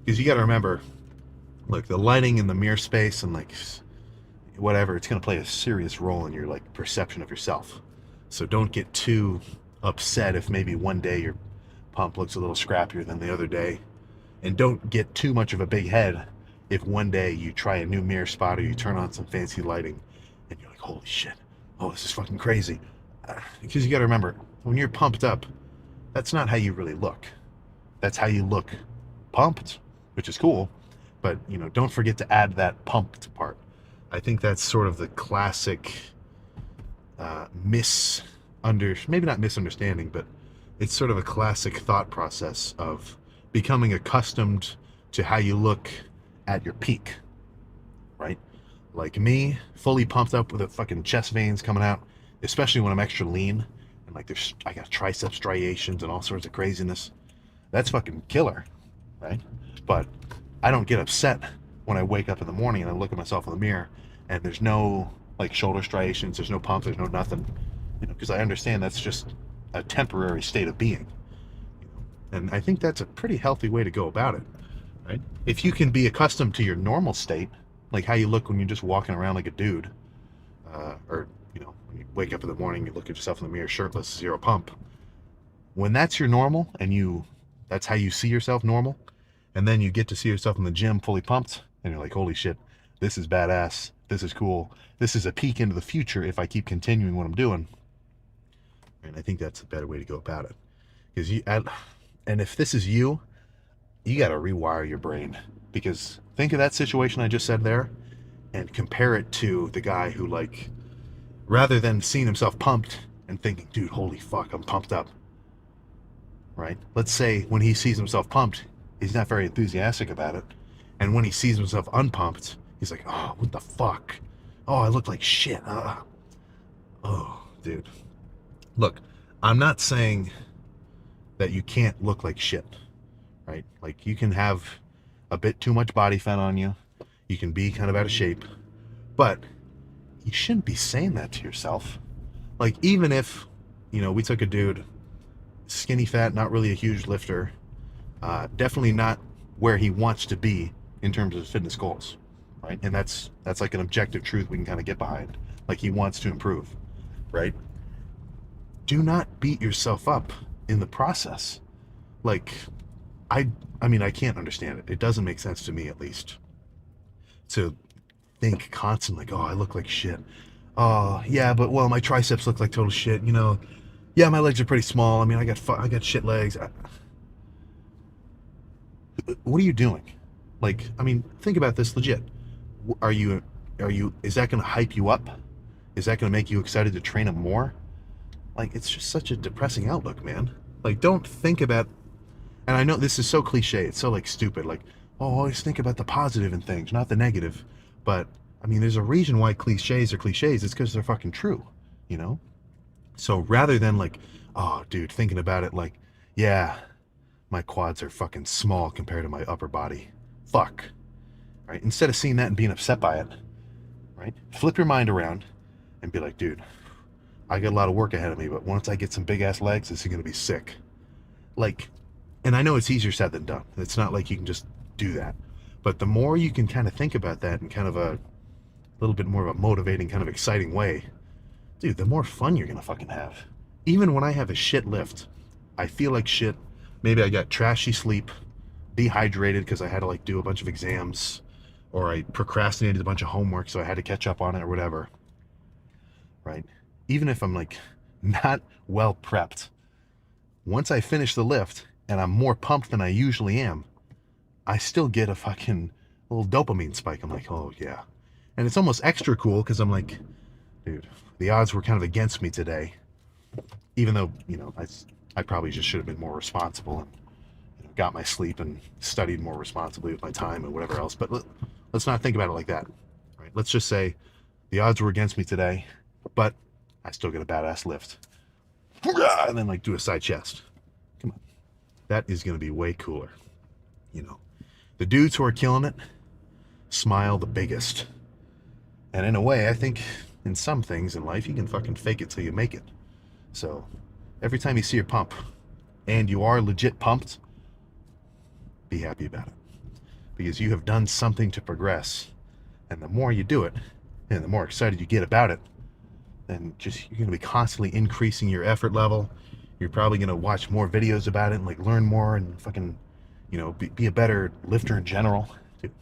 Because you got to remember, look, the lighting in the mirror space and like whatever, it's going to play a serious role in your like perception of yourself. So don't get too upset if maybe one day your pump looks a little scrappier than the other day. And don't get too much of a big head if one day you try a new mirror spot or you turn on some fancy lighting and you're like, holy shit, oh, this is fucking crazy. Because you got to remember, when you're pumped up, that's not how you really look. That's how you look pumped, which is cool. But, you know, don't forget to add that pumped part. I think that's sort of the classic maybe not misunderstanding, but it's sort of a classic thought process of becoming accustomed to how you look at your peak, right? Like me, fully pumped up with the fucking chest veins coming out, especially when I'm extra lean and like I got tricep striations and all sorts of craziness. That's fucking killer, right? But I don't get upset when I wake up in the morning and I look at myself in the mirror and there's no like shoulder striations, there's no pump, there's no nothing, you know, because I understand that's just a temporary state of being, you know? And I think that's a pretty healthy way to go about it, right? If you can be accustomed to your normal state, like how you look when you're just walking around like a dude, or you know, when you wake up in the morning, you look at yourself in the mirror, shirtless, zero pump. When that's your normal, and that's how you see yourself normal, and then you get to see yourself in the gym fully pumped, and you're like, holy shit, this is badass, this is cool, this is a peek into the future if I keep continuing what I'm doing. And I think that's a better way to go about it. Because and if this is you, you got to rewire your brain. Because think of that situation I just said there, and compare it to the guy who, like, rather than seeing himself pumped and thinking, dude, holy fuck, I'm pumped up, right? Let's say when he sees himself pumped, he's not very enthusiastic about it. And when he sees himself unpumped, he's like, oh, what the fuck? Oh, I look like shit. Oh, dude. Look, I'm not saying that you can't look like shit, right? Like, you can have a bit too much body fat on you. You can be kind of out of shape. But you shouldn't be saying that to yourself. Like, even if, you know, we took a dude, skinny fat, not really a huge lifter, definitely not where he wants to be in terms of his fitness goals, right? And that's like an objective truth we can kind of get behind. Like, he wants to improve, right? Do not beat yourself up in the process. Like, I mean, I can't understand it. It doesn't make sense to me, at least, to think constantly, like, oh, I look like shit. Oh, yeah, but, well, my triceps look like total shit, you know. Yeah, my legs are pretty small. I mean, I got shit legs. What are you doing? Like, I mean, think about this legit. Are you, is that going to hype you up? Is that going to make you excited to train them more? Like, it's just such a depressing outlook, man. Like, don't think about, and I know this is so cliche, it's so, like, stupid, like, oh, always think about the positive in things, not the negative. But, I mean, there's a reason why cliches are cliches. It's because they're fucking true, you know? So rather than, like, oh, dude, thinking about it like, yeah, my quads are fucking small compared to my upper body. Fuck. Right? Instead of seeing that and being upset by it, right? Flip your mind around and be like, dude, I got a lot of work ahead of me, but once I get some big ass legs, this is going to be sick. Like, and I know it's easier said than done. It's not like you can just do that. But the more you can kind of think about that in kind of a little bit more of a motivating, kind of exciting way, dude, the more fun you're going to fucking have. Even when I have a shit lift, I feel like shit. Maybe I got trashy sleep, dehydrated because I had to like do a bunch of exams, or I procrastinated a bunch of homework so I had to catch up on it or whatever, right? Even if I'm like not well prepped, once I finish the lift and I'm more pumped than I usually am, I still get a fucking little dopamine spike. I'm like, oh yeah. And it's almost extra cool because I'm like, dude, the odds were kind of against me today. Even though, you know, I probably just should have been more responsible and, you know, got my sleep and studied more responsibly with my time and whatever else. But let's not think about it like that, right? Let's just say the odds were against me today, but I still get a badass lift. And then like do a side chest. Come on. That is going to be way cooler. You know, the dudes who are killing it smile the biggest. And in a way, I think in some things in life, you can fucking fake it till you make it. So every time you see your pump and you are legit pumped, be happy about it. because you have done something to progress. And the more you do it, and the more excited you get about it, then just you're going to be constantly increasing your effort level. You're probably going to watch more videos about it and like learn more and fucking, you know, be a better lifter in general. Dude,